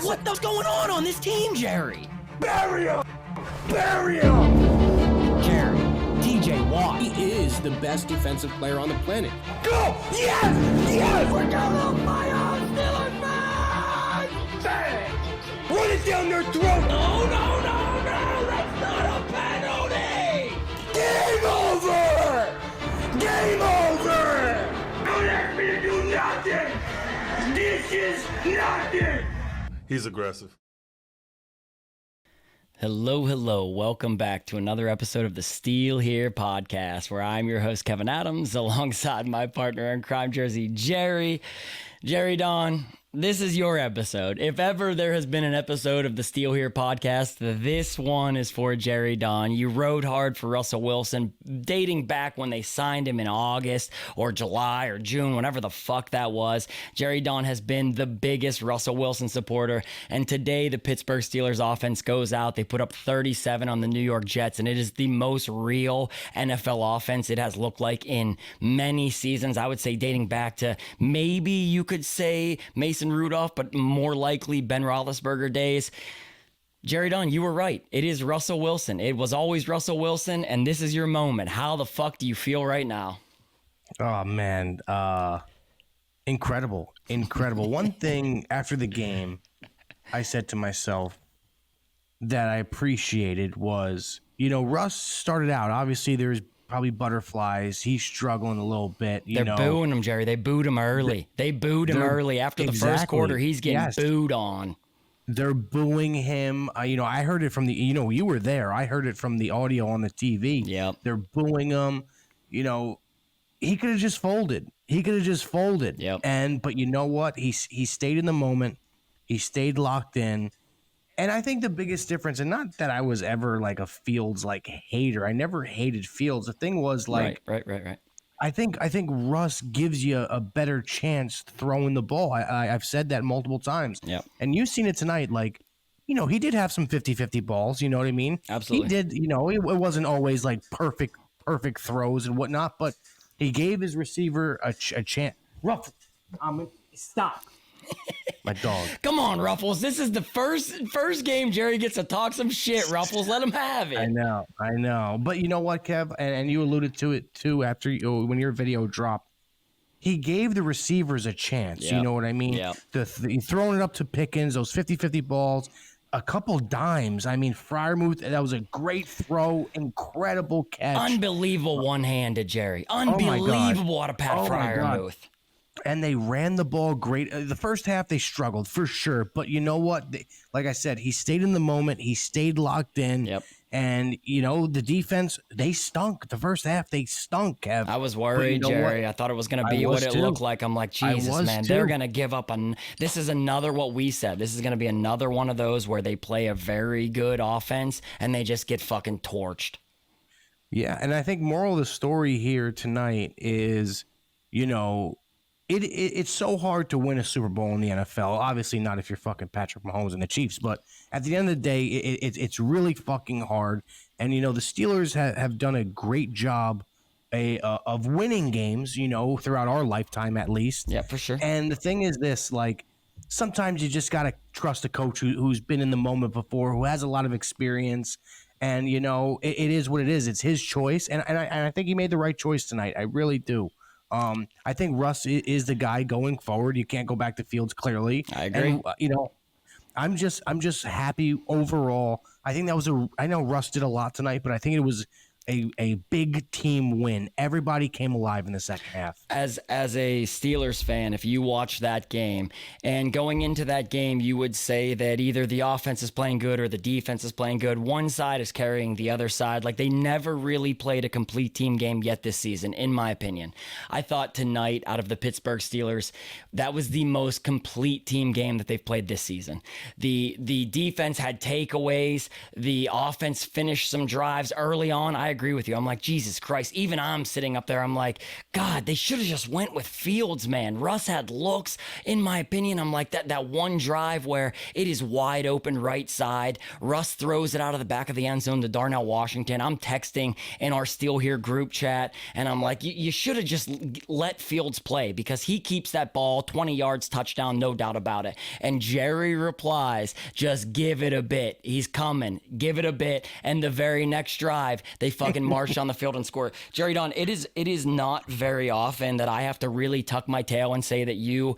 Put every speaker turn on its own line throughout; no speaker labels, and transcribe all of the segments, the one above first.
What the fuck's going on this team, Jerry?
Bury him! Bury him!
Jerry, TJ Watt.
He is the best defensive player on the planet.
Go! Yes! Yes! We're going to fire! Steelers fans! Bang! Run it down their throat!
No! That's not a penalty!
Game over! Game over! Don't ask me to do nothing! This is nothing!
He's aggressive.
Hello. Welcome back to another episode of the Steel Here podcast, where I'm your host, Kevin Adams, alongside my partner in crime, Jersey, Jerry. Jerry Don, this is your episode. If ever there has been an episode of the Steel Here podcast, this one is for Jerry Don. You rode hard for Russell Wilson, dating back when they signed him in August or July or June, whenever the fuck that was. Jerry Don has been the biggest Russell Wilson supporter, and today the Pittsburgh Steelers offense goes out. They put up 37 on the New York Jets, and it is the most real NFL offense it has looked like in many seasons. I would say dating back to maybe you could say Mason Rudolph, but more likely Ben Roethlisberger days. Jerry Don, you were right. It is Russell Wilson. It was always Russell Wilson, and this is your moment. How the fuck do you feel right now?
Oh, man. Incredible. One thing after the game I said to myself that I appreciated was, Russ started out. Obviously, there's probably butterflies. He's struggling a little bit.
They're booing him, Jerry. They booed him early. They booed him early. After the first quarter, he's getting booed on. They're
booing him. I heard it from the, you were there. I heard it from the audio on the TV.
Yep.
They're booing him. He could have just folded.
Yep.
But you know what? He stayed in the moment. He stayed locked in. And I think the biggest difference, and not that I was ever like a Fields like hater. I never hated Fields. The thing was like,
right.
I think Russ gives you a better chance throwing the ball. I've said that multiple times.
Yep.
And you've seen it tonight. Like, he did have some 50-50 balls. You know what I mean?
Absolutely.
He did. It wasn't always like perfect throws and whatnot, but he gave his receiver a chance. Stop. My dog.
Come on, Ruffles. This is the first game Jerry gets to talk some shit, Ruffles. Let him have it.
I know. But you know what, Kev? And you alluded to it too after when your video dropped. He gave the receivers a chance.
Yep.
You know what I mean?
Yep.
Throwing it up to Pickens, those 50-50 balls, a couple dimes. I mean, Freiermuth, that was a great throw, incredible catch.
Unbelievable one-handed, Jerry.
my God.
Unbelievable out of Pat Freiermuth.
And they ran the ball great. The first half, they struggled for sure. But you know what? Like I said, he stayed in the moment. He stayed locked in.
Yep.
And, the defense, they stunk. The first half, they stunk, Kev.
I was worried, Jerry. I thought it was going to be what it looked like. I'm like, Jesus, man, they're going to give up on. This is another, what we said. This is going to be another one of those where they play a very good offense and they just get fucking torched.
Yeah. And I think moral of the story here tonight is, It's so hard to win a Super Bowl in the NFL. Obviously not if you're fucking Patrick Mahomes and the Chiefs, but at the end of the day, it's really fucking hard. And, the Steelers have done a great job of winning games, throughout our lifetime at least.
Yeah, for sure.
And the thing is this, like, sometimes you just got to trust a coach who's been in the moment before, who has a lot of experience. And, it is what it is. It's his choice. And I think he made the right choice tonight. I really do. I think Russ is the guy going forward. You can't go back to Fields, clearly.
I agree.
And, I'm just happy overall. I think I know Russ did a lot tonight, but I think it was a big team win. Everybody came alive in the second half.
As a Steelers fan, if you watch that game, and going into that game, you would say that either the offense is playing good or the defense is playing good. One side is carrying the other side. Like, they never really played a complete team game yet this season, in my opinion. I thought tonight, out of the Pittsburgh Steelers, that was the most complete team game that they've played this season. The defense had takeaways. The offense finished some drives early on. I agree with you. I'm like, Jesus Christ. Even I'm sitting up there. I'm like, God, they should have just went with Fields, man. Russ had looks, in my opinion. I'm like, that one drive where it is wide open right side. Russ throws it out of the back of the end zone to Darnell Washington. I'm texting in our Steel Here group chat, and I'm like, you should have just let Fields play because he keeps that ball 20 yards, touchdown, no doubt about it. And Jerry replies, just give it a bit. He's coming. Give it a bit. And the very next drive, they fucking march on the field and score. Jerry Don, it is not very often that I have to really tuck my tail and say that you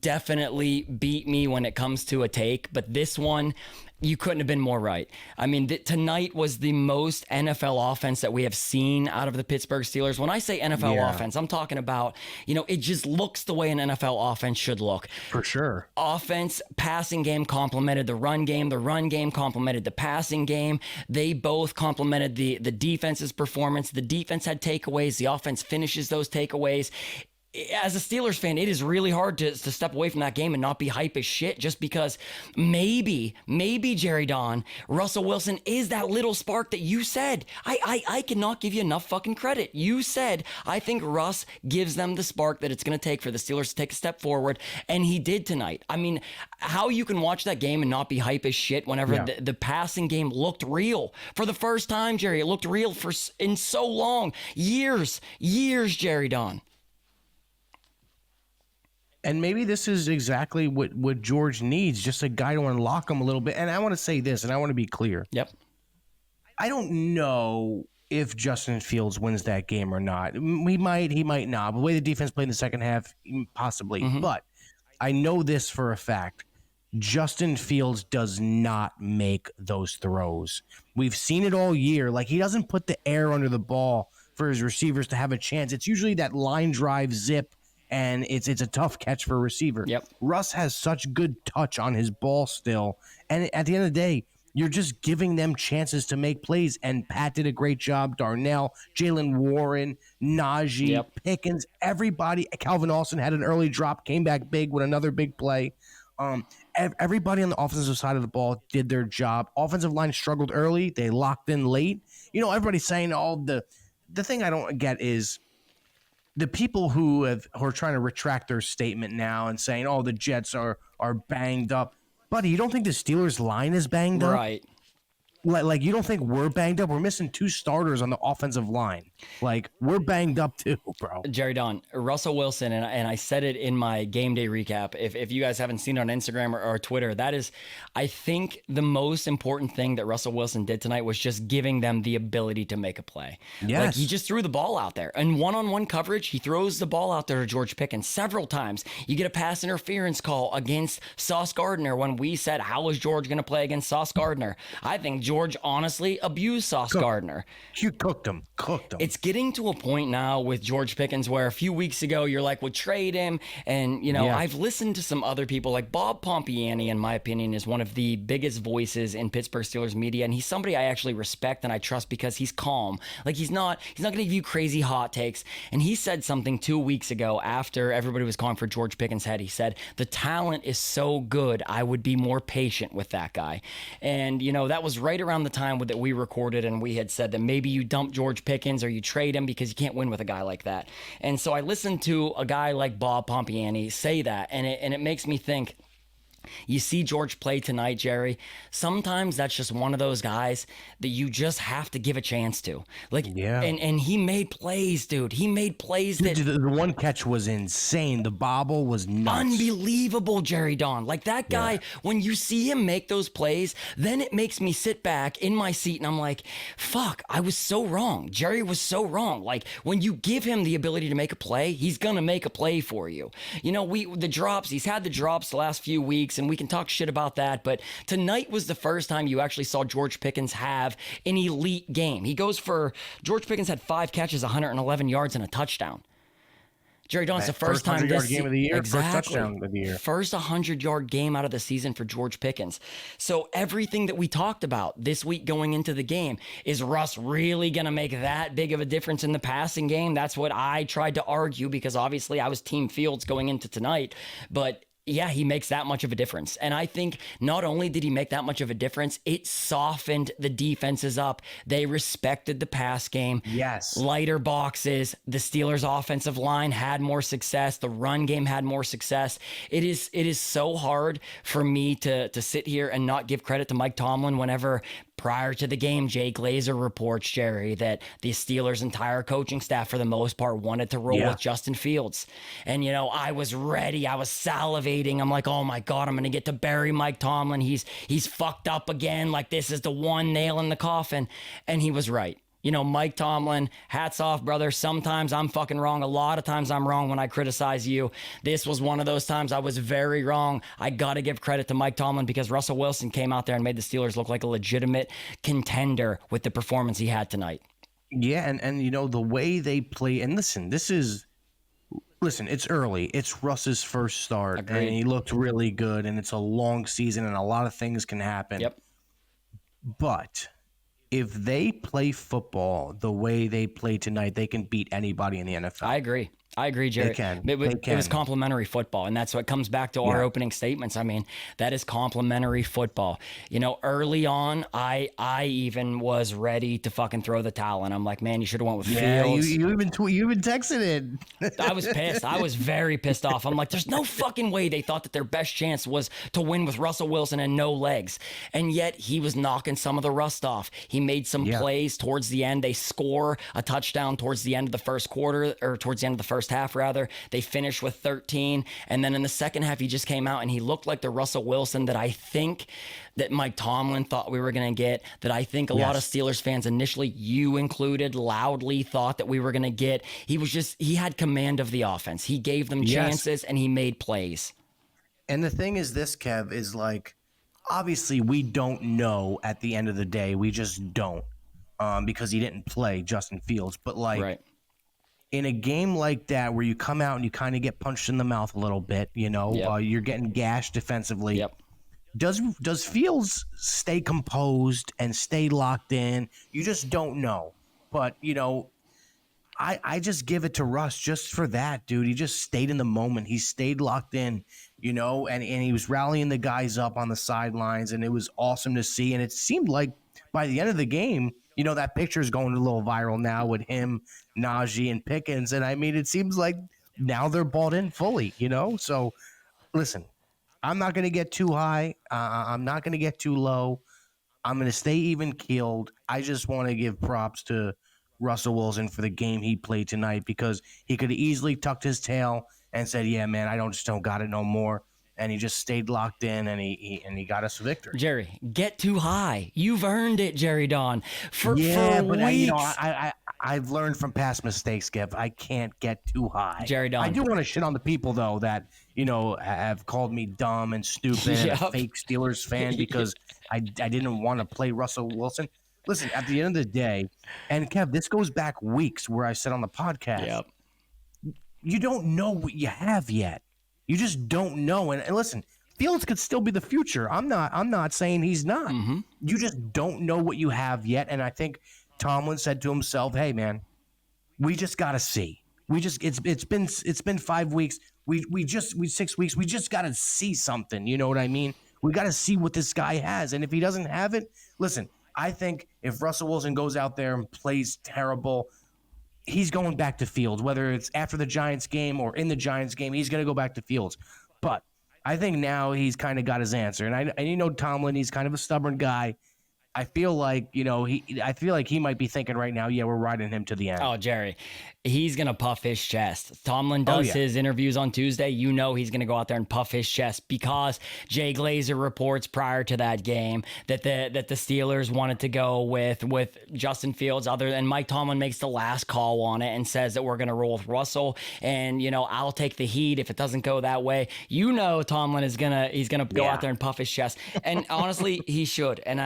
definitely beat me when it comes to a take, but this one, you couldn't have been more right. I mean, tonight was the most NFL offense that we have seen out of the Pittsburgh Steelers. When I say NFL offense, I'm talking about, it just looks the way an NFL offense should look.
For sure.
Offense, passing game complemented the run game. The run game complemented the passing game. They both complemented the defense's performance. The defense had takeaways. The offense finishes those takeaways. As a Steelers fan, it is really hard to step away from that game and not be hype as shit just because maybe Jerry Don, Russell Wilson is that little spark that you said. I cannot give you enough fucking credit. You said, I think Russ gives them the spark that it's going to take for the Steelers to take a step forward, and he did tonight. I mean, how you can watch that game and not be hype as shit whenever the passing game looked real. For the first time, Jerry, it looked real in so long. Years, Jerry Don.
And maybe this is exactly what George needs, just a guy to unlock him a little bit. And I want to say this, and I want to be clear.
Yep.
I don't know if Justin Fields wins that game or not. He might not. The way the defense played in the second half, possibly. Mm-hmm. But I know this for a fact. Justin Fields does not make those throws. We've seen it all year. Like, he doesn't put the air under the ball for his receivers to have a chance. It's usually that line drive zip, and it's a tough catch for a receiver.
Yep.
Russ has such good touch on his ball still. And at the end of the day, you're just giving them chances to make plays. And Pat did a great job. Darnell, Jalen Warren, Najee, Pickens, everybody. Calvin Austin had an early drop, came back big with another big play. Everybody on the offensive side of the ball did their job. Offensive line struggled early. They locked in late. Everybody's saying the thing I don't get is the people who are trying to retract their statement now and saying, "Oh, the Jets are banged up." Buddy, you don't think the Steelers line is banged up?
Right.
Like you don't think we're banged up? We're missing 2 starters on the offensive line. Like, we're banged up too, bro.
Jerry Don, Russell Wilson, and I said it in my game day recap. If you guys haven't seen it on Instagram or Twitter, that is, I think, the most important thing that Russell Wilson did tonight was just giving them the ability to make a play.
Yes.
Like, he just threw the ball out there. And one-on-one coverage, he throws the ball out there to George Pickens several times. You get a pass interference call against Sauce Gardner when we said, how is George going to play against Sauce Gardner? I think George honestly abused Sauce Gardner.
You cooked him.
It's getting to a point now with George Pickens where a few weeks ago you're like, we'll trade him. And, I've listened to some other people like Bob Pompiani, in my opinion, is one of the biggest voices in Pittsburgh Steelers media. And he's somebody I actually respect and I trust because he's calm. Like, he's not going to give you crazy hot takes. And he said something 2 weeks ago after everybody was calling for George Pickens' head. He said, the talent is so good, I would be more patient with that guy. And, that was right around the time that we recorded, and we had said that maybe you dump George Pickens or you trade him because you can't win with a guy like that. And so I listened to a guy like Bob Pompiani say that, and it makes me think, you see George play tonight, Jerry. Sometimes that's just one of those guys that you just have to give a chance to. And he made plays, dude. He made plays that
the one catch was insane. The bobble was nuts.
Unbelievable, Jerry Don. Like, that guy, when you see him make those plays, then it makes me sit back in my seat and I'm like, fuck, I was so wrong. Jerry was so wrong. Like, when you give him the ability to make a play, he's gonna make a play for you. He's had the drops the last few weeks, and we can talk shit about that, but tonight was the first time you actually saw George Pickens have an elite game. George Pickens had 5 catches, 111 yards, and a touchdown. Jerry Don, it's the first time this
game of the year,
exactly,
first touchdown of the year.
First 100-yard game out of the season for George Pickens. So everything that we talked about this week going into the game, is Russ really going to make that big of a difference in the passing game? That's what I tried to argue because obviously I was Team Fields going into tonight, but yeah, he makes that much of a difference. And I think not only did he make that much of a difference, it softened the defenses up. They respected the pass game.
Yes.
Lighter boxes. The Steelers' offensive line had more success. The run game had more success. It is so hard for me to sit here and not give credit to Mike Tomlin whenever prior to the game, Jay Glazer reports, Jerry, that the Steelers' entire coaching staff, for the most part, wanted to roll with Justin Fields. And, I was ready. I was salivating. I'm like, oh my God, I'm going to get to bury Mike Tomlin. He's fucked up again. Like, this is the one nail in the coffin. And he was right. Mike Tomlin, hats off, brother. Sometimes I'm fucking wrong. A lot of times I'm wrong when I criticize you. This was one of those times I was very wrong. I got to give credit to Mike Tomlin because Russell Wilson came out there and made the Steelers look like a legitimate contender with the performance he had tonight.
Yeah, and the way they play, and listen, it's early. It's Russ's first start,
Agreed.
and he looked really good, and it's a long season, and a lot of things can happen.
Yep.
But if they play football the way they play tonight, they can beat anybody in the NFL.
I agree, Jerry.
They can.
It was complimentary football, and that's what comes back to our opening statements. I mean, that is complimentary football. Early on, I even was ready to fucking throw the towel, and I'm like, man, you should have went with Fields.
You even texted it.
I was pissed. I was very pissed off. I'm like, there's no fucking way they thought that their best chance was to win with Russell Wilson and no legs. And yet he was knocking some of the rust off. He made some plays towards the end. They score a touchdown towards the end of the first quarter, or towards the end of the first half, rather. They finished with 13. And then in the second half, he just came out and he looked like the Russell Wilson that I think that Mike Tomlin thought we were going to get, that I think a lot of Steelers fans, initially you included, loudly thought that we were going to get. He had command of the offense. He gave them chances and he made plays.
And the thing is this, Kev, is like, obviously we don't know at the end of the day. We just don't, because he didn't play Justin Fields. But like in a game like that where you come out and you kind of get punched in the mouth a little bit, you're getting gashed defensively.
Yep.
Does Fields stay composed and stay locked in? You just don't know. But, I just give it to Russ just for that, dude. He just stayed in the moment. He stayed locked in, and he was rallying the guys up on the sidelines, and it was awesome to see. And it seemed like by the end of the game, that picture is going a little viral now with him, Najee, and Pickens. And I mean, it seems like now they're bought in fully, So, listen, I'm not going to get too high. I'm not going to get too low. I'm going to stay even keeled. I just want to give props to Russell Wilson for the game he played tonight, because he could have easily tucked his tail and said, yeah, man, I just don't got it no more. And he just stayed locked in, and he got us a victory.
Jerry, get too high. You've earned it, Jerry Don. For weeks.
I've learned from past mistakes, Kev. I can't get too high.
Jerry Don.
I do want to shit on the people, though, that, have called me dumb and stupid and a fake Steelers fan because I didn't want to play Russell Wilson. Listen, at the end of the day, and Kev, this goes back weeks where I said on the podcast, you don't know what you have yet. You just don't know. And listen, Fields could still be the future. I'm not saying he's not. Mm-hmm. You just don't know what you have yet. And I think Tomlin said to himself, hey man, we just gotta see. It's been 5 weeks. We 6 weeks. We just gotta see something. You know what I mean? We gotta see what this guy has. And if he doesn't have it, listen, I think if Russell Wilson goes out there and plays terrible, he's going back to Fields, whether it's after the Giants game or in the Giants game, he's going to go back to Fields. But I think now he's kind of got his answer. And Tomlin, he's kind of a stubborn guy. I feel like, he might be thinking right now, yeah, we're riding him to the end.
Oh, Jerry, he's going to puff his chest. Tomlin does his interviews on Tuesday. He's going to go out there and puff his chest because Jay Glazer reports prior to that game that the Steelers wanted to go with Justin Fields, and Mike Tomlin makes the last call on it and says that we're going to roll with Russell. And, I'll take the heat if it doesn't go that way. Tomlin is going to go out there and puff his chest. And honestly, he should. And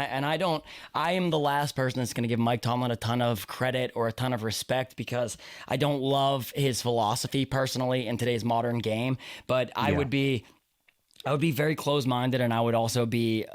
I am the last person that's going to give Mike Tomlin a ton of credit or a ton of respect, because I don't love his philosophy personally in today's modern game. But I would be very close-minded, and I would also be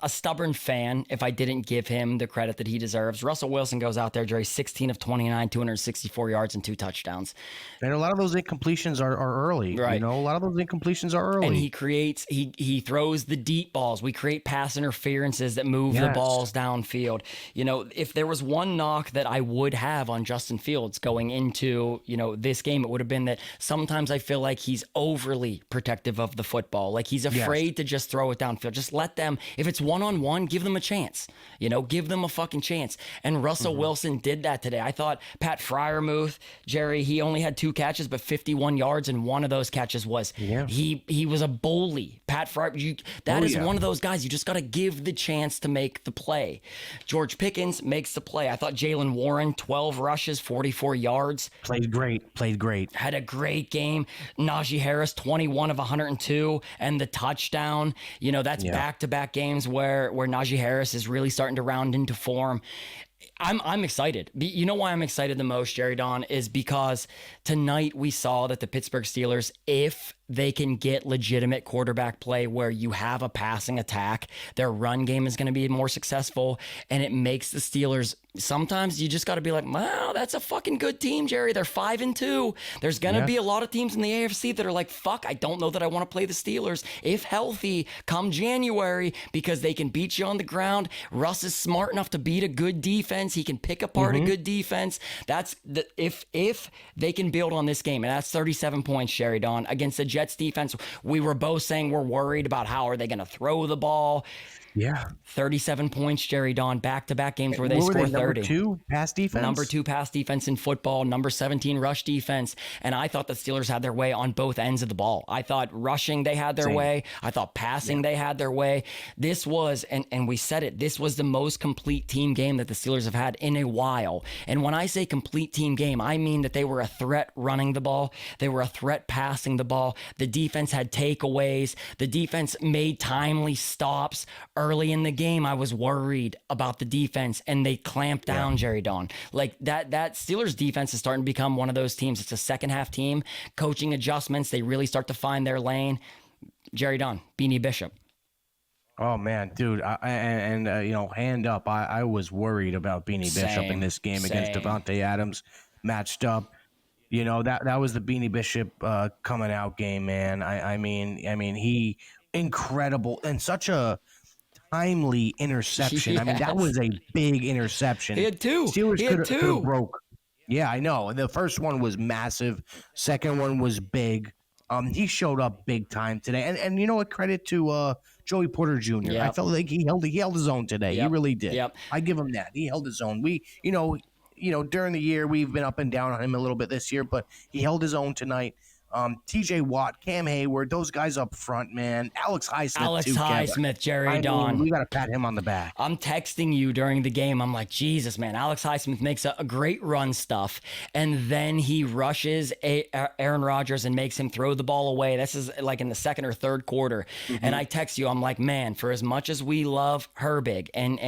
a stubborn fan if I didn't give him the credit that he deserves. Russell Wilson goes out there, Jerry, 16 of 29, 264 yards and 2 touchdowns.
And a lot of those incompletions are early.
Right.
You know, a lot of those incompletions are early.
And he throws the deep balls. We create pass interferences that move the balls downfield. You know, if there was one knock that I would have on Justin Fields going into, you know, this game, it would have been that sometimes I feel like he's overly protective of the football. Like he's afraid to just throw it downfield. Just let them, if it's one-on-one, give them a chance. You know, give them a fucking chance. And Russell Wilson did that today. I thought Pat Freiermuth, Jerry, he only had 2 catches, but 51 yards, and one of those catches was he was a bully. Pat Fryer, that is one of those guys you just got to give the chance to make the play. George Pickens makes the play. I thought Jalen Warren, 12 rushes, 44 yards.
Played great.
Had a great game. Najee Harris, 21 of 102, and the touchdown. You know, that's back-to-back games where Najee Harris is really starting to round into form. I'm excited. You know why I'm excited the most, Jerry Don, is because tonight we saw that the Pittsburgh Steelers, if they can get legitimate quarterback play where you have a passing attack, their run game is going to be more successful, and it makes the Steelers, sometimes you just got to be like, wow, that's a fucking good team, Jerry. They're 5-2. There's going to be a lot of teams in the AFC that are like, fuck, I don't know that I want to play the Steelers, if healthy, come January, because they can beat you on the ground. Russ is smart enough to beat a good defense. He can pick apart a good defense. That's the, if they can build on this game, and that's 37 points, Jerry Don, against the Jets defense. We were both saying we're worried about how are they going to throw the ball. 37 points, Jerry Don, back-to-back games where they score 30.
Number 2 pass defense?
Number 2 pass defense in football, number 17 rush defense, and I thought the Steelers had their way on both ends of the ball. I thought rushing they had their way. I thought passing they had their way. This was, and we said it, this was the most complete team game that the Steelers have had in a while. And when I say complete team game, I mean that they were a threat running the ball. They were a threat passing the ball. The defense had takeaways. The defense made timely stops. Early in the game, I was worried about the defense, and they clamped down, Jerry Don. Like that Steelers defense is starting to become one of those teams. It's a second half team. Coaching adjustments, they really start to find their lane. Jerry Don, Beanie Bishop.
Oh man, dude, you know, hand up. I was worried about Beanie Bishop in this game against Devontae Adams, matched up. You know, that was the Beanie Bishop coming out game, man. I mean, he incredible, and such a timely interception. I mean, that was a big interception.
He had 2.
Steelers could have broke. Yeah, I know. The first one was massive. Second one was big. He showed up big time today. And you know what? Credit to Joey Porter Jr.
Yep.
I felt like he held his own today. He really did.
Yep.
I give him that. He held his own. We, you know, during the year we've been up and down on him a little bit this year, but he held his own tonight. TJ Watt, Cam Hayward, those guys up front, man. Alex Highsmith,
Jerry Don.
We got to pat him on the back.
I'm texting you during the game. I'm like, Jesus, man. Alex Highsmith makes a great run stuff, and then he rushes Aaron Rodgers and makes him throw the ball away. This is like in the second or third quarter. And I text you. I'm like, man, for as much as we love Herbig, and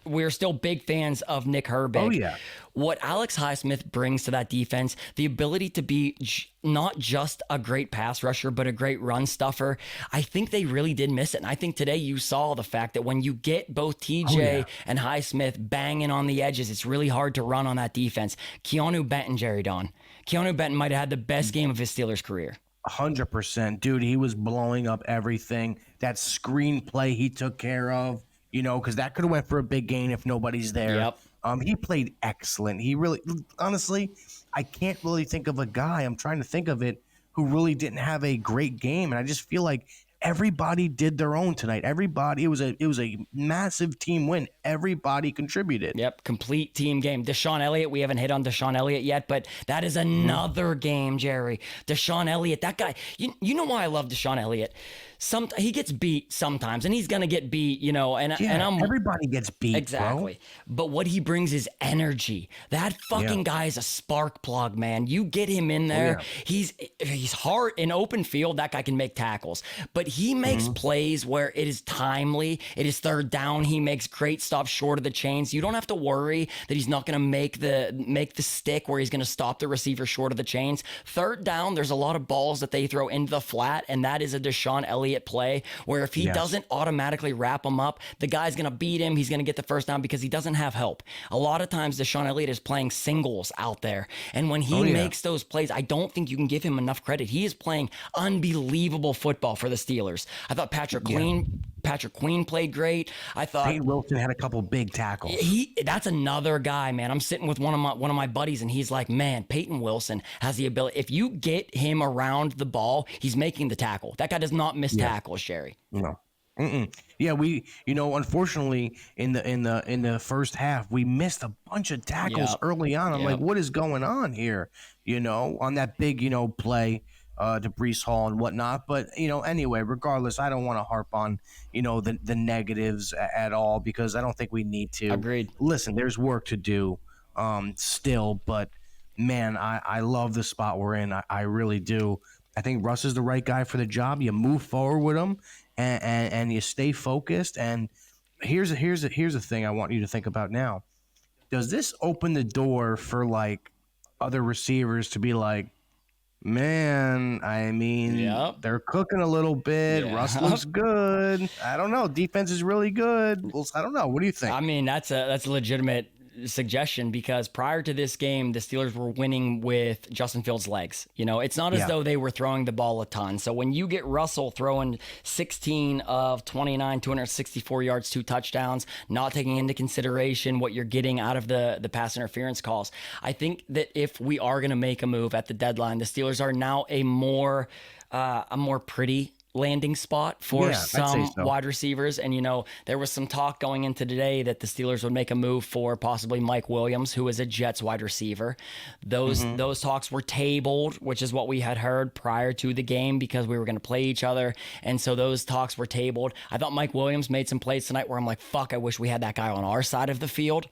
we're still big fans of Nick Herbig.
Oh, yeah.
What Alex Highsmith brings to that defense, the ability to be not just a great pass rusher, but a great run stuffer, I think they really did miss it. And I think today you saw the fact that when you get both TJ and Highsmith banging on the edges, it's really hard to run on that defense. Keanu Benton, Jerry Don. Keanu Benton might have had the best game of his Steelers career.
100%. Dude, he was blowing up everything. That screenplay he took care of, you know, because that could have went for a big gain if nobody's there.
Yep.
He played excellent. He really, honestly, I can't really think of a guy, I'm trying to think of it, who really didn't have a great game. And I just feel like everybody did their own tonight. Everybody, it was a massive team win. Everybody contributed.
Yep, complete team game. Deshaun Elliott, we haven't hit on Deshaun Elliott yet, but that is another game, Jerry. Deshaun Elliott, that guy, you know why I love Deshaun Elliott? He gets beat sometimes, and he's gonna get beat, you know. And
everybody gets beat,
exactly.
Bro.
But what he brings is energy. That fucking guy is a spark plug, man. You get him in there. He's hard in open field. That guy can make tackles, but he makes plays where it is timely. It is third down. He makes great stops short of the chains. You don't have to worry that he's not gonna make the stick where he's gonna stop the receiver short of the chains. Third down, there's a lot of balls that they throw into the flat, and that is a Deshaun Elliott Elliott play, where if he doesn't automatically wrap him up, the guy's going to beat him. He's going to get the first down because he doesn't have help. A lot of times Deshaun Elliott is playing singles out there. And when he makes those plays, I don't think you can give him enough credit. He is playing unbelievable football for the Steelers. I thought Patrick Queen played great. I thought
Peyton Wilson had a couple big tackles.
That's another guy, man. I'm sitting with one of my buddies, and he's like, man, Peyton Wilson has the ability. If you get him around the ball, he's making the tackle. That guy does not miss tackles, Jerry.
No. Yeah, unfortunately, in the first half, we missed a bunch of tackles early on. I'm like, what is going on here? On that big, play to Breece Hall and whatnot. But anyway, regardless, I don't want to harp on the negatives at all, because I don't think we need to.
Agreed.
Listen, there's work to do still, but man, I love the spot we're in. I really do. I think Russ is the right guy for the job. You move forward with him, and you stay focused. And here's a thing I want you to think about now. Does this open the door for like other receivers to be like, man, I mean, they're cooking a little bit.
Yeah.
Russ looks good. I don't know. Defense is really good. Well, I don't know. What do you think?
I mean, that's a legitimate suggestion, because prior to this game, the Steelers were winning with Justin Fields' legs. It's not as though they were throwing the ball a ton. So when you get Russell throwing 16 of 29, 264 yards, 2 touchdowns, not taking into consideration what you're getting out of the pass interference calls, I think that if we are going to make a move at the deadline, the Steelers are now a more pretty landing spot for some wide receivers. And, there was some talk going into today that the Steelers would make a move for possibly Mike Williams, who is a Jets wide receiver. Those talks were tabled, which is what we had heard prior to the game, because we were going to play each other. And so those talks were tabled. I thought Mike Williams made some plays tonight where I'm like, fuck, I wish we had that guy on our side of the field.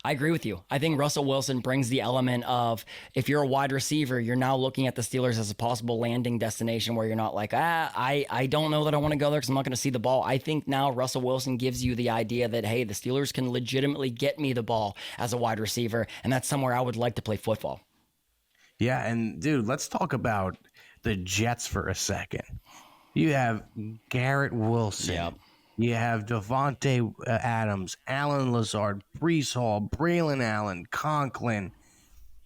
I agree with you. I think Russell Wilson brings the element of, if you're a wide receiver, you're now looking at the Steelers as a possible landing destination where you're not like, I don't know that I want to go there because I'm not going to see the ball. I think now Russell Wilson gives you the idea that, hey, the Steelers can legitimately get me the ball as a wide receiver, and that's somewhere I would like to play football.
Yeah, and dude, let's talk about the Jets for a second. You have Garrett Wilson.
Yep.
You have Devontae Adams, Alan Lazard, Breece Hall, Braylon Allen, Conklin.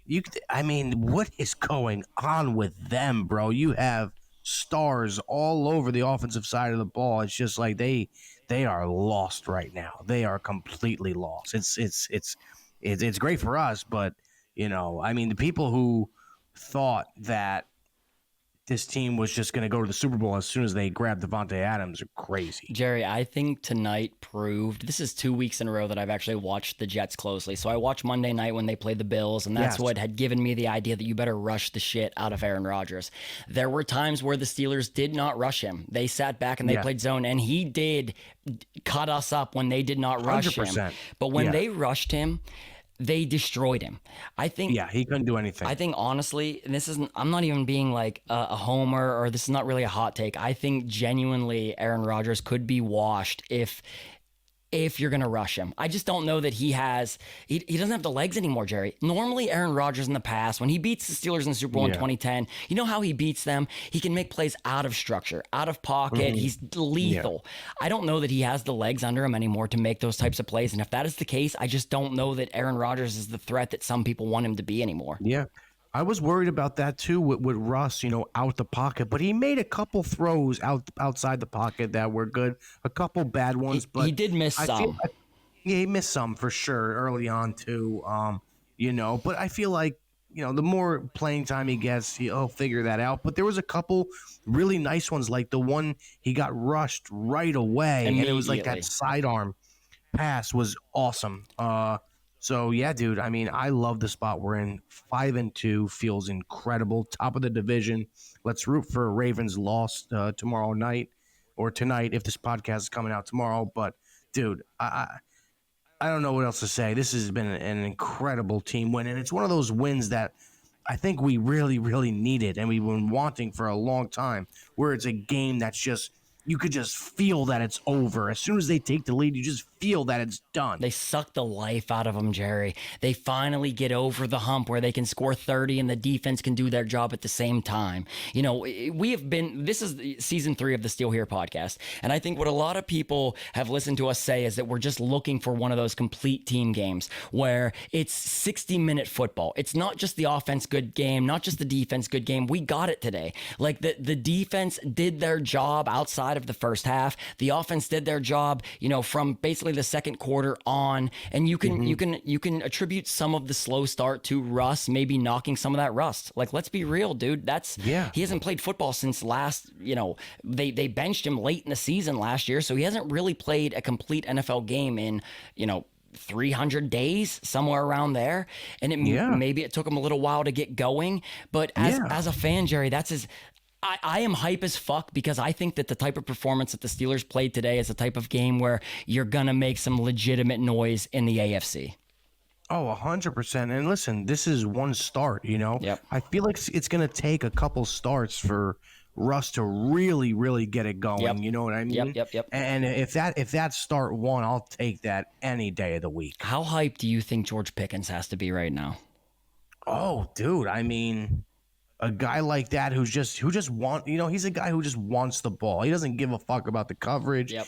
What is going on with them, bro? You have stars all over the offensive side of the ball. It's just like they are lost right now. They are completely lost. It's great for us, but the people who thought that this team was just going to go to the Super Bowl as soon as they grabbed Devontae Adams are crazy.
Jerry, I think tonight proved, this is 2 weeks in a row that I've actually watched the Jets closely. So I watched Monday night when they played the Bills, and that's what had given me the idea that you better rush the shit out of Aaron Rodgers. There were times where the Steelers did not rush him. They sat back and they played zone, and he did cut us up when they did not rush
100%.
him. But when they rushed him, they destroyed him. I think.
Yeah, he couldn't do anything.
I think honestly, and this isn't. I'm not even being like a homer, or this is not really a hot take. I think genuinely, Aaron Rodgers could be washed if you're going to rush him. I just don't know that he doesn't have the legs anymore, Jerry. Normally, Aaron Rodgers in the past, when he beats the Steelers in the Super Bowl in 2010, you know how he beats them? He can make plays out of structure, out of pocket. He's lethal. Yeah. I don't know that he has the legs under him anymore to make those types of plays. And if that is the case, I just don't know that Aaron Rodgers is the threat that some people want him to be anymore.
Yeah. I was worried about that too with Russ, out the pocket, but he made a couple throws outside the pocket that were good, a couple bad ones, but
he did miss some.
He missed some for sure early on too. But I feel like, the more playing time he gets, he'll figure that out. But there was a couple really nice ones, like the one he got rushed right away, and it was like that sidearm pass was awesome. So, yeah, dude, I love the spot we're in. 5-2 feels incredible. Top of the division. Let's root for a Ravens loss tomorrow night or tonight if this podcast is coming out tomorrow. But, dude, I don't know what else to say. This has been an incredible team win, and it's one of those wins that I think we really, really needed and we've been wanting for a long time, where it's a game that's just you could just feel that it's over. As soon as they take the lead, you just feel that it's done.
They suck the life out of them, Jerry. They finally get over the hump where they can score 30 and the defense can do their job at the same time. You know, this is season 3 of the Steel Here podcast. And I think what a lot of people have listened to us say is that we're just looking for one of those complete team games where it's 60-minute football. It's not just the offense good game, not just the defense good game. We got it today. Like the defense did their job outside of the first half. The offense did their job, you know, from basically the second quarter on, and you can attribute some of the slow start to Russ maybe knocking some of that rust. Like, let's be real, dude. He hasn't played football since last, you know, they benched him late in the season last year, so he hasn't really played a complete NFL game in, you know, 300 days, somewhere around there. And maybe it took him a little while to get going, but as a fan, Jerry, I am hype as fuck because I think that the type of performance that the Steelers played today is the type of game where you're going to make some legitimate noise in the AFC.
Oh, 100%. And listen, this is one start, you know?
Yep.
I feel like it's going to take a couple starts for Russ to really, really get it going.
Yep.
You know what I mean?
Yep.
And if that start one, I'll take that any day of the week.
How hyped do you think George Pickens has to be right now?
Oh, dude, I mean, a guy like that who just he's a guy who just wants the ball. He doesn't give a fuck about the coverage.
Yep.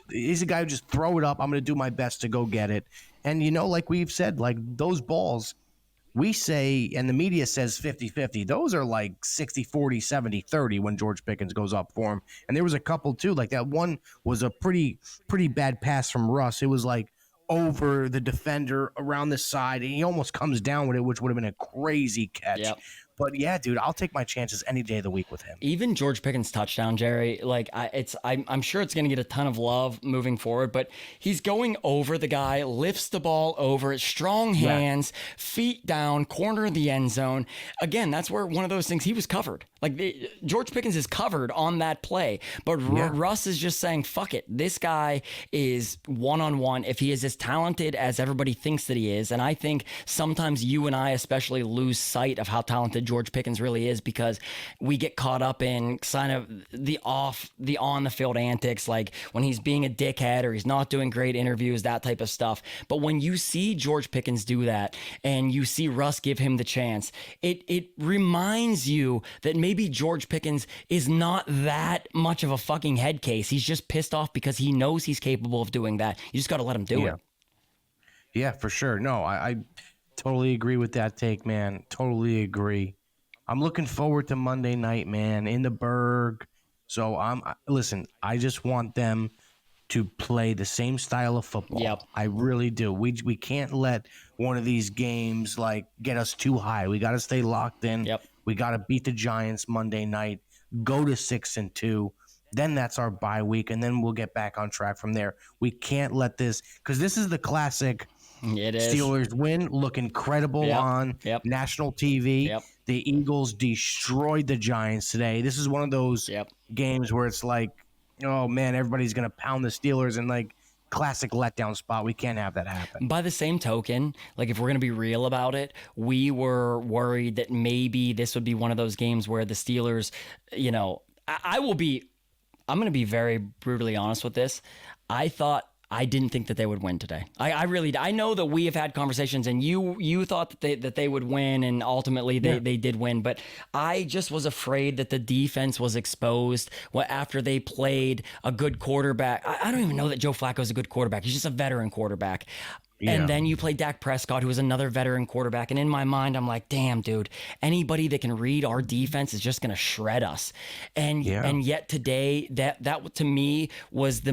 He's a guy who just throw it up. I'm going to do my best to go get it. And, you know, like we've said, like those balls, we say, and the media says 50-50. Those are like 60-40, 70-30 when George Pickens goes up for him. And there was a couple too. Like that one was a pretty bad pass from Russ. It was like over the defender around the side, and he almost comes down with it, which would have been a crazy catch.
Yep.
But yeah, dude, I'll take my chances any day of the week with him.
Even George Pickens' touchdown, Jerry, like I'm sure it's going to get a ton of love moving forward, but he's going over the guy, lifts the ball over, strong hands, feet down, corner of the end zone. Again, that's where one of those things, he was covered. Like George Pickens is covered on that play, but Russ is just saying, fuck it. This guy is one-on-one. If he is as talented as everybody thinks that he is, and I think sometimes you and I especially lose sight of how talented George Pickens really is because we get caught up in kind of the on the field antics, like when he's being a dickhead or he's not doing great interviews, that type of stuff. But when you see George Pickens do that and you see Russ give him the chance, it reminds you that maybe George Pickens is not that much of a fucking head case. He's just pissed off because he knows he's capable of doing that. You just got to let him do it.
Yeah, for sure. No, I totally agree with that take, man. Totally agree. I'm looking forward to Monday night, man, in the Berg. So listen, I just want them to play the same style of football.
Yep.
I really do. We can't let one of these games like get us too high. We got to stay locked in.
Yep.
We got to beat the Giants Monday night, go to 6-2. Then that's our bye week, and then we'll get back on track from there. We can't let this, because this is the classic.
It is.
Steelers win, look incredible on national TV.
Yep.
The Eagles destroyed the Giants today. This is one of those games where it's like, oh man, everybody's gonna pound the Steelers, and like classic letdown spot. We can't have that happen.
By the same token, like if we're gonna be real about it, we were worried that maybe this would be one of those games where the Steelers, you know, I'm gonna be very brutally honest with this. I didn't think that they would win today. I know that we have had conversations, and you thought that they would win, and ultimately they did win. But I just was afraid that the defense was exposed after they played a good quarterback. I don't even know that Joe Flacco is a good quarterback. He's just a veteran quarterback. Yeah. And then you play Dak Prescott, who is another veteran quarterback. And in my mind, I'm like, damn, dude, anybody that can read our defense is just going to shred us. And yet today, that to me was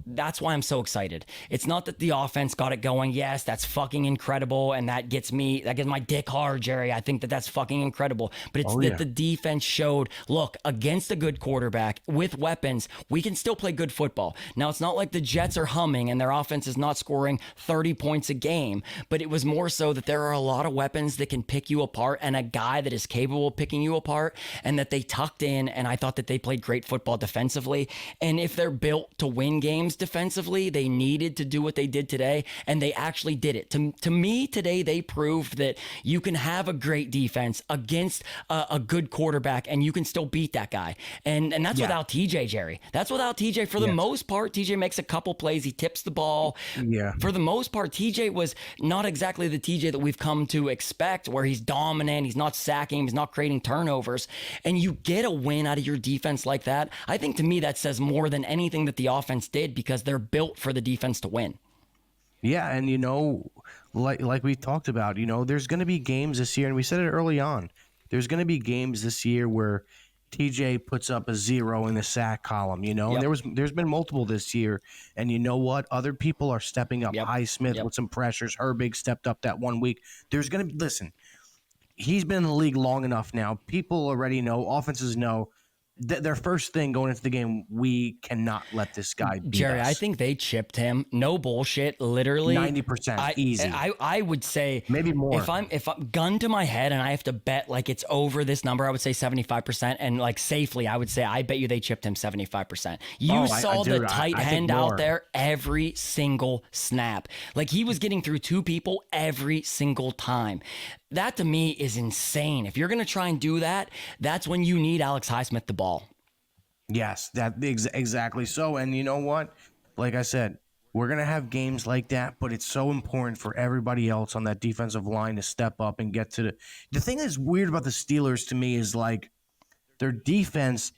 that's why I'm so excited. It's not that the offense got it going. Yes, that's fucking incredible. And that gets my dick hard, Jerry. I think that that's fucking incredible. But it's the defense showed, look, against a good quarterback with weapons, we can still play good football. Now, it's not like the Jets are humming and their offense is not scoring 30 points points a game, but it was more so that there are a lot of weapons that can pick you apart and a guy that is capable of picking you apart, and that they tucked in, and I thought that they played great football defensively. And if they're built to win games defensively, they needed to do what they did today, and they actually did it. To me, today, they proved that you can have a great defense against a good quarterback, and you can still beat that guy. And that's without TJ, Jerry. That's without TJ. For the most part, TJ makes a couple plays. He tips the ball.
Yeah.
For the most part, TJ was not exactly the TJ that we've come to expect, where he's dominant, he's not sacking, he's not creating turnovers, and you get a win out of your defense like that. I think, to me, that says more than anything that the offense did, because they're built for the defense to win.
Yeah, and like we talked about, there's going to be games this year, and we said it early on. There's going to be games this year where TJ puts up a 0 in the sack column, and there's been multiple this year. And you know what? Other people are stepping up. Highsmith with some pressures. Herbig stepped up that 1 week. There's going to be, listen, he's been in the league long enough now. People already know, offenses know, their first thing going into the game, we cannot let this guy beat
Jerry,
us.
I think they chipped him. No bullshit. Literally
90% easy.
I would say
maybe more.
If I'm gun to my head and I have to bet like it's over this number, I would say 75%. And like safely, I would say I bet you they chipped him 75%. You saw the tight end out there every single snap. Like, he was getting through two people every single time. That, to me, is insane. If you're going to try and do that, that's when you need Alex Highsmith the ball.
Yes, exactly so. And you know what? Like I said, we're going to have games like that, but it's so important for everybody else on that defensive line to step up and get to the thing that's weird about the Steelers to me is, like, their defense,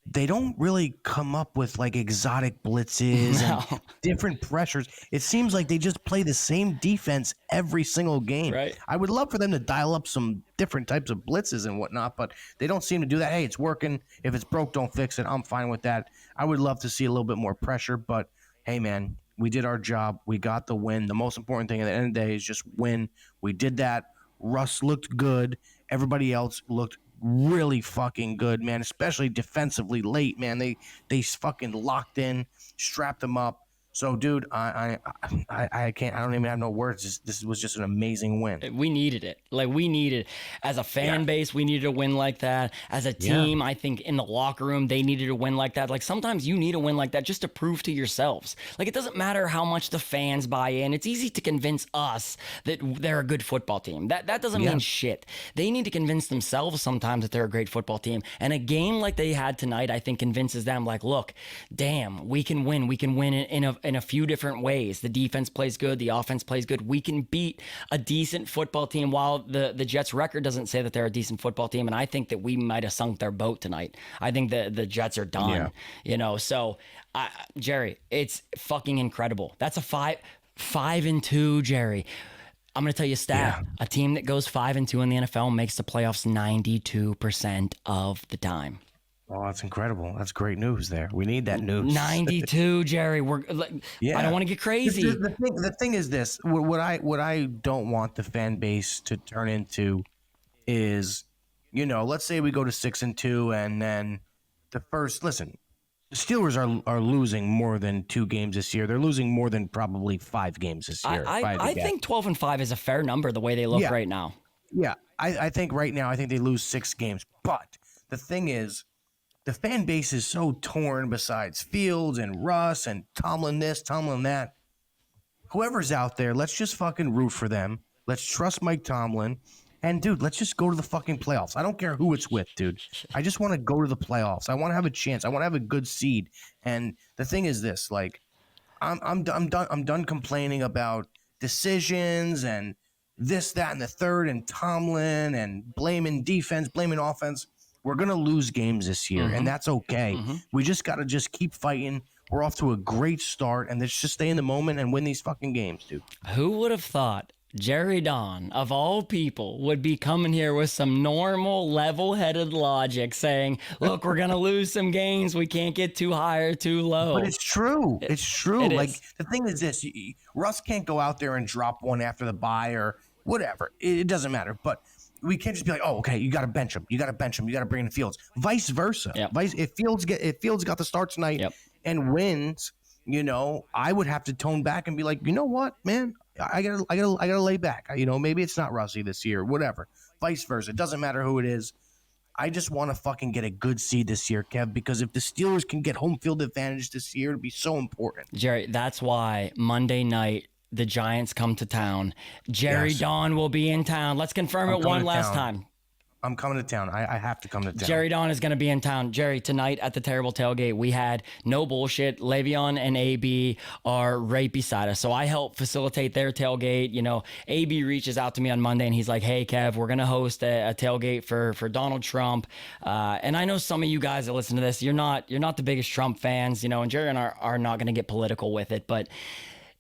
they don't really come up with like exotic blitzes and different pressures. It seems like they just play the same defense every single game.
Right.
I would love for them to dial up some different types of blitzes and whatnot, but they don't seem to do that. Hey, it's working. If it's broke, don't fix it. I'm fine with that. I would love to see a little bit more pressure, but hey, man, we did our job. We got the win. The most important thing at the end of the day is just win. We did that. Russ looked good. Everybody else looked really fucking good, man, especially defensively late, man. They fucking locked in, strapped them up. So, dude, I can't. I don't even have no words. This was just an amazing win.
We needed it. Like, we needed, as a fan base, we needed a win like that. As a team, I think in the locker room, they needed a win like that. Like, sometimes you need a win like that just to prove to yourselves. Like, it doesn't matter how much the fans buy in. It's easy to convince us that they're a good football team. That doesn't mean shit. They need to convince themselves sometimes that they're a great football team. And a game like they had tonight, I think, convinces them, like, look, damn, we can win. We can win in a few different ways. The defense plays good. The offense plays good. We can beat a decent football team, while the Jets record doesn't say that they're a decent football team. And I think that we might have sunk their boat tonight. I think the Jets are done, so Jerry, it's fucking incredible. That's a 5-2, Jerry. I'm going to tell you a stat. A team that goes 5-2 in the NFL makes the playoffs 92% of the time.
Oh, that's incredible. That's great news there. We need that news.
92, Jerry. I don't want to get crazy.
The thing is this. What I don't want the fan base to turn into is, let's say we go to 6-2 and then the Steelers are losing more than 2 games this year. They're losing more than probably 5 games this year.
I think 12-5 is a fair number the way they look right now.
Yeah, I think right now, I think they lose 6 games. But the thing is, the fan base is so torn besides Fields and Russ and Tomlin this, Tomlin that. Whoever's out there, let's just fucking root for them. Let's trust Mike Tomlin. And, dude, let's just go to the fucking playoffs. I don't care who it's with, dude. I just want to go to the playoffs. I want to have a chance. I want to have a good seed. And the thing is this, like, I'm done complaining about decisions and this, that, and the third, and Tomlin and blaming defense, blaming offense. We're going to lose games this year, and that's okay. We just got to just keep fighting. We're off to a great start, and let's just stay in the moment and win these fucking games, dude.
Who would have thought Jerry Don, of all people, would be coming here with some normal, level-headed logic saying, look, we're going to lose some games. We can't get too high or too low.
But it's true. It's true.
Is.
The thing is this. Russ can't go out there and drop one after the bye or whatever. It doesn't matter. But we can't just be like, oh, okay, you got to bench him. You got to bench him. You got to bring in Fields. Vice versa. If Fields got the start tonight and wins, I would have to tone back and be like, you know what, man? I gotta lay back. You know, maybe it's not Russy this year, whatever. Vice versa. It doesn't matter who it is. I just want to fucking get a good seed this year, Kev, because if the Steelers can get home field advantage this year, it'd be so important.
Jerry, that's why Monday night the Giants come to town. Jerry
Yes.
Don will be in town. Let's confirm it one last time.
I'm coming to town. I have to come to town.
Jerry Don is going to be in town. Jerry, tonight at the Terrible Tailgate, we had no bullshit. Le'Veon and AB are right beside us. So I help facilitate their tailgate. You know, AB reaches out to me on Monday and he's like, hey, Kev, we're going to host a tailgate for Donald Trump. And I know some of you guys that listen to this, you're not the biggest Trump fans, you know, and Jerry and I are not going to get political with it, but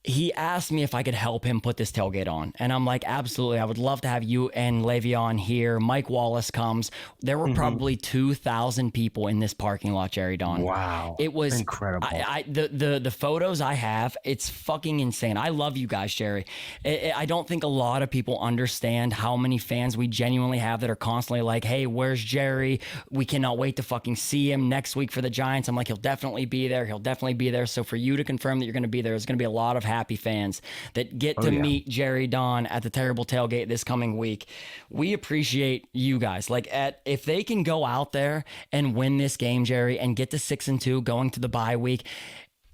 he asked me if I could help him put this tailgate on. And I'm like, absolutely. I would love to have you and Le'Veon here. Mike Wallace comes. There were probably 2,000 people in this parking lot, Jerry Don.
Wow.
It was
incredible.
The photos I have, it's fucking insane. I love you guys, Jerry. I don't think a lot of people understand how many fans we genuinely have that are constantly like, hey, where's Jerry? We cannot wait to fucking see him next week for the Giants. I'm like, he'll definitely be there. He'll definitely be there. So for you to confirm that you're going to be there, there's going to be a lot of happy fans that get to meet Jerry Don at the Terrible Tailgate this coming week. We appreciate you guys. Like, if they can go out there and win this game, Jerry, and get to 6-2 going to the bye week,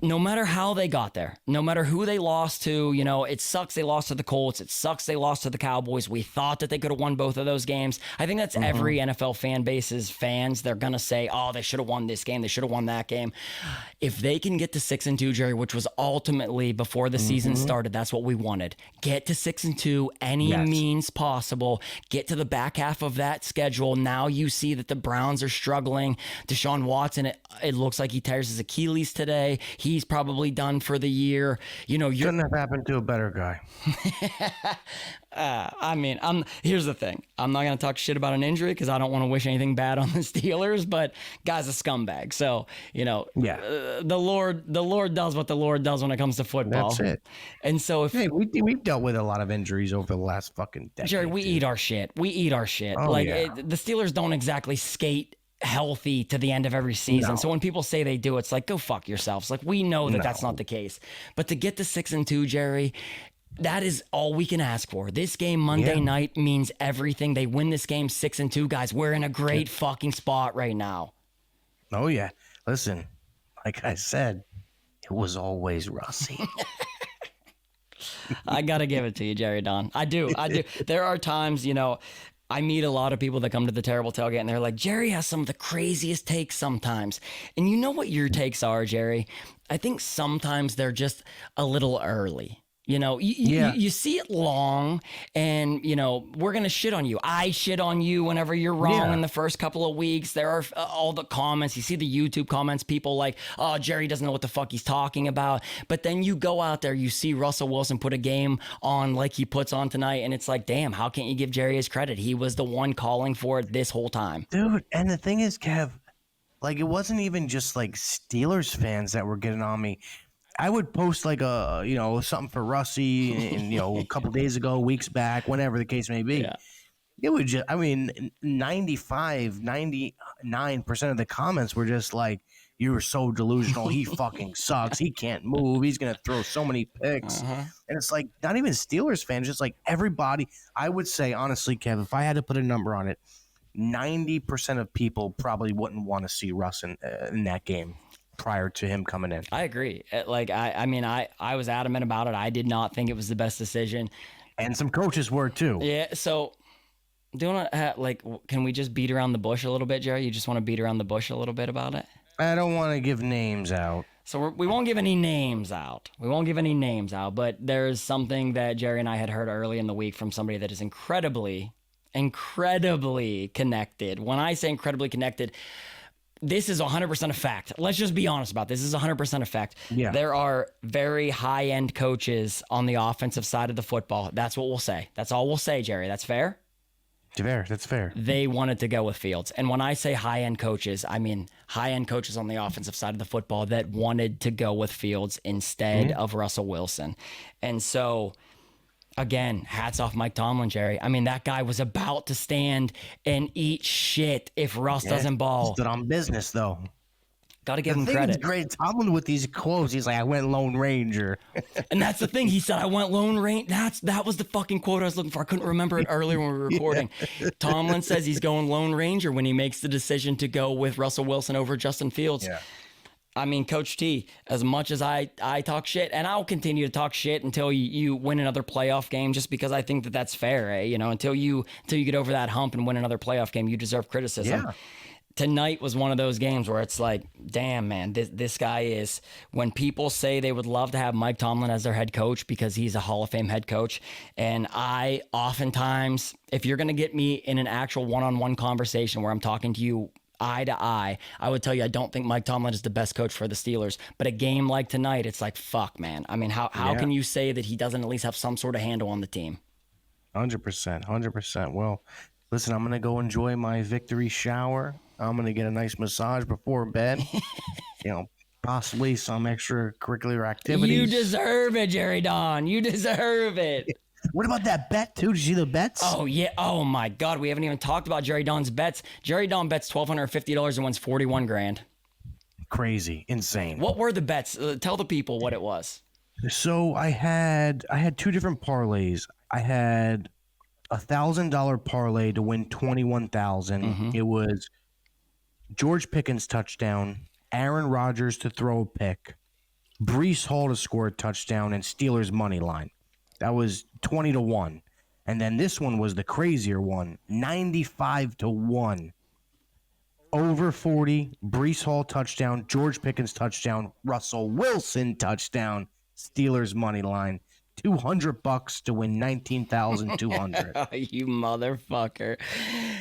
no matter how they got there, no matter who they lost to, you know, it sucks they lost to the Colts. It sucks they lost to the Cowboys. We thought that they could have won both of those games. I think that's every NFL fan base's fans. They're going to say, oh, they should have won this game. They should have won that game. If they can get to 6-2, Jerry, which was ultimately before the season started, that's what we wanted. Get to 6-2, any means possible. Get to the back half of that schedule. Now you see that the Browns are struggling. Deshaun Watson, it looks like he tears his Achilles today. He's probably done for the year. You know,
couldn't have happened to a better guy.
I mean, here's the thing. I'm not going to talk shit about an injury because I don't want to wish anything bad on the Steelers, but guy's a scumbag. So, you know, the Lord does what the Lord does when it comes to football.
That's it.
And so if
we've dealt with a lot of injuries over the last fucking decade.
Jerry, we eat our shit. The Steelers don't exactly skate healthy to the end of every season.
No.
So when people say they do, it's like, go fuck yourselves. Like, we know that that's not the case. But to get to 6-2, Jerry, that is all we can ask for. This game Monday night means everything. They win this game 6-2, guys. We're in a great fucking spot right now.
Oh yeah. Listen, like I said, it was always Russy.
I got to give it to you, Jerry Don. I do. There are times, you know, I meet a lot of people that come to the Terrible Tailgate and they're like, Jerry has some of the craziest takes sometimes. And you know what your takes are, Jerry? I think sometimes they're just a little early. You know, you see it long and, you know, we're going to shit on you. I shit on you whenever you're wrong in the first couple of weeks. There are all the comments. You see the YouTube comments, people like, oh, Jerry doesn't know what the fuck he's talking about. But then you go out there, you see Russell Wilson put a game on like he puts on tonight. And it's like, damn, how can't you give Jerry his credit? He was the one calling for it this whole time.
Dude, and the thing is, Kev, like, it wasn't even just like Steelers fans that were getting on me. I would post like something for Russy and a couple days ago, weeks back, whenever the case may be.
Yeah.
It would just, 99% of the comments were just like, you were so delusional. He fucking sucks. He can't move. He's going to throw so many picks. And it's like, not even Steelers fans, just like everybody. I would say, honestly, Kev, if I had to put a number on it, 90% of people probably wouldn't want to see Russ in that game prior to him coming in.
I agree. Like, I was adamant about it. I did not think it was the best decision.
And some coaches were too.
Yeah. So can we just beat around the bush a little bit, Jerry? You just want to beat around the bush a little bit about it?
I don't want to give names out.
So we won't give any names out. But there's something that Jerry and I had heard early in the week from somebody that is incredibly connected. When I say incredibly connected, this is 100% a fact. Let's just be honest about this. This is 100% a fact.
Yeah.
There are very high-end coaches on the offensive side of the football. That's what we'll say. That's all we'll say, Jerry. That's fair?
That's fair.
They wanted to go with Fields. And when I say high-end coaches, I mean high-end coaches on the offensive side of the football that wanted to go with Fields instead of Russell Wilson. And so, again, hats off Mike Tomlin, Jerry. I mean, that guy was about to stand and eat shit if Russ doesn't ball.
Stood on business, though.
Got to give him
The thing
credit.
is great. Tomlin with these quotes, he's like, I went Lone Ranger.
And that's the thing. He said, I went Lone Ranger. That was the fucking quote I was looking for. I couldn't remember it earlier when we were recording. Tomlin says he's going Lone Ranger when he makes the decision to go with Russell Wilson over Justin Fields.
Yeah.
I mean, Coach T, as much as I talk shit, and I'll continue to talk shit until you win another playoff game, just because I think that's fair, eh? You know, until you get over that hump and win another playoff game, you deserve criticism.
Yeah.
Tonight was one of those games where it's like, damn, man, this guy is, when people say they would love to have Mike Tomlin as their head coach because he's a Hall of Fame head coach. And I oftentimes, if you're going to get me in an actual one-on-one conversation where I'm talking to you eye to eye, I would tell you I don't think Mike Tomlin is the best coach for the Steelers. But a game like tonight, it's like, fuck, man. I mean, how can you say that he doesn't at least have some sort of handle on the team?
100%. 100%. Well, listen, I'm going to go enjoy my victory shower. I'm going to get a nice massage before bed. Possibly some extracurricular activities.
You deserve it, Jerry Don. You deserve it.
What about that bet, too? Did you see the bets?
Oh, yeah. Oh, my God. We haven't even talked about Jerry Don's bets. Jerry Don bets $1,250 and wins $41,000.
Crazy. Insane.
What were the bets? Tell the people what it was.
So I had two different parlays. I had $1,000 parlay to win 21,000.
Mm-hmm.
It was George Pickens touchdown, Aaron Rodgers to throw a pick, Breece Hall to score a touchdown, and Steelers money line. That was 20-1. And then this one was the crazier one, 95-1. Over 40, Breece Hall touchdown, George Pickens touchdown, Russell Wilson touchdown, Steelers money line. $200 to win 19,200.
You motherfucker.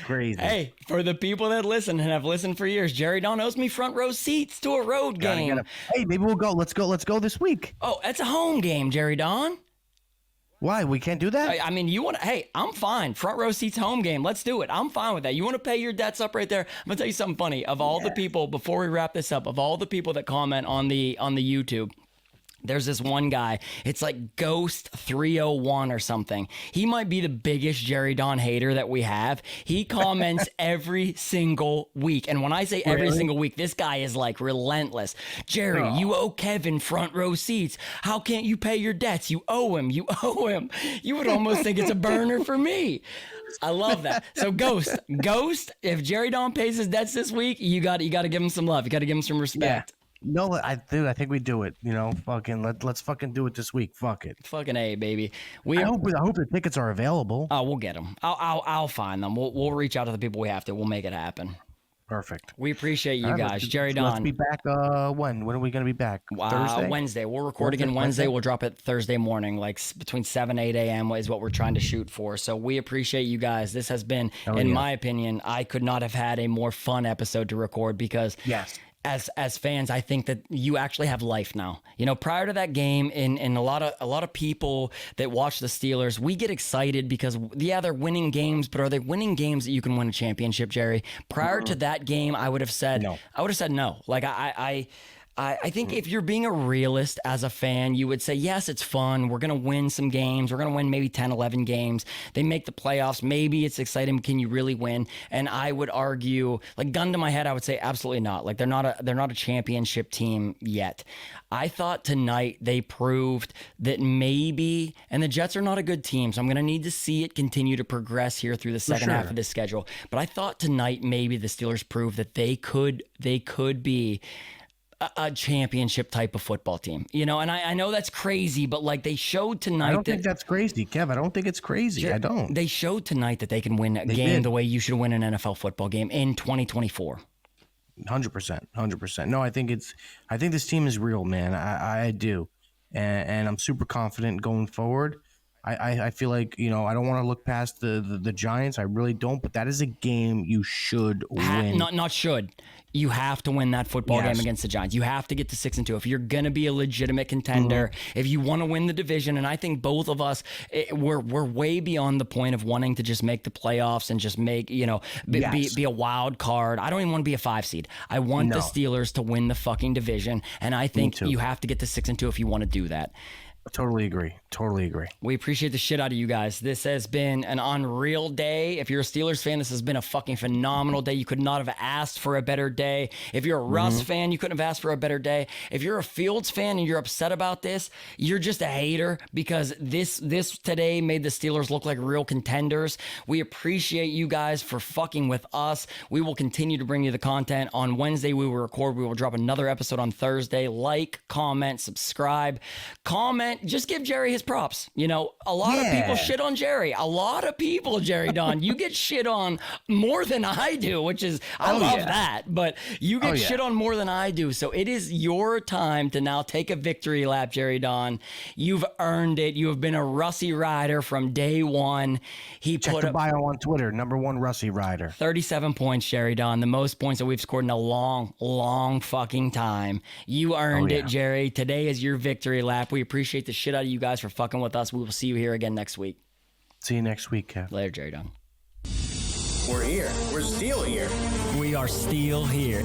Crazy.
Hey, for the people that listen and have listened for years, Jerry Don owes me front row seats to a road game.
Hey, maybe we'll go. Let's go this week.
Oh, that's a home game, Jerry Don.
Why? We can't do that?
I mean, you want to, hey, I'm fine. Front row seats, home game. Let's do it. I'm fine with that. You want to pay your debts up right there? I'm going to tell you something funny. Of all the people, before we wrap this up, of all the people that comment on the YouTube, there's this one guy. It's like Ghost 301 or something. He might be the biggest Jerry Don hater that we have. He comments every single week. And when I say every single week, this guy is like relentless. Jerry, you owe Kevin front row seats. How can't you pay your debts? You owe him. You owe him. You would almost think it's a burner for me. I love that. So Ghost, if Jerry Don pays his debts this week, you got to give him some love. You got to give him some respect.
Yeah. No, I think we do it. Fucking let's fucking do it this week. Fuck it.
Fucking A, baby.
I hope the tickets are available.
Oh, we'll get them. I'll find them. We'll reach out to the people we have to. We'll make it happen.
Perfect.
We appreciate you guys. Jerry Don.
Let's be back. When are we going to be back? Thursday?
Wednesday. We'll record again Wednesday. We'll drop it Thursday morning, like between 7 8 a.m. is what we're trying to shoot for. So we appreciate you guys. This has been, my opinion, I could not have had a more fun episode to record because as fans, I think that you actually have life now. Prior to that game, and a lot of people that watch the Steelers, we get excited because they're winning games, but are they winning games that you can win a championship, Jerry? Prior to that game, I would have said no. Like I think if you're being a realist as a fan, you would say, yes, it's fun. We're going to win some games. We're going to win maybe 10, 11 games. They make the playoffs. Maybe it's exciting. Can you really win? And I would argue, like gun to my head, I would say absolutely not. Like they're not a championship team yet. I thought tonight they proved that maybe, and the Jets are not a good team, so I'm going to need to see it continue to progress here through the second half of this schedule. But I thought tonight maybe the Steelers proved that they could be a championship type of football team, and I know that's crazy, but like they showed tonight.
I don't think that's crazy, Kev. I don't think it's crazy. I don't.
They showed tonight that they can win a game the way you should win an NFL football game in 2024.
100%. No, I think this team is real, man. I do, and I'm super confident going forward. I feel like I don't want to look past the Giants. I really don't. But that is a game you should win.
Not should. You have to win that football game against the Giants. You have to get to 6-2 if you're going to be a legitimate contender. If you want to win the division, and I think both of us, we're way beyond the point of wanting to just make the playoffs and just make be a wild card. I don't even want to be a 5 seed. I want the Steelers to win the fucking division, and I think you have to get to 6-2 if you want to do that.
I totally agree. Totally agree.
We appreciate the shit out of you guys. This has been an unreal day. If you're a Steelers fan, this has been a fucking phenomenal day. You could not have asked for a better day. If you're a Russ fan, you couldn't have asked for a better day. If you're a Fields fan and you're upset about this, you're just a hater because this today made the Steelers look like real contenders. We appreciate you guys for fucking with us. We will continue to bring you the content. On Wednesday, we will record. We will drop another episode on Thursday. Like, comment, subscribe, comment. Just give Jerry his props. You know, a lot of people shit on Jerry. A lot of people, Jerry Don, you get shit on more than I do, which is, I love that, but you get shit on more than I do. So it is your time to now take a victory lap, Jerry Don. You've earned it. You have been a Russy rider from day one.
Check the bio on Twitter, #1 Russy rider.
37 points, Jerry Don, the most points that we've scored in a long, long fucking time. You earned it, Jerry. Today is your victory lap. We appreciate the shit out of you guys for fucking with us. We will see you here again next week.
See you next week, Kev.
Later, Jerry Don.
We're here. We're still here.
We are still here.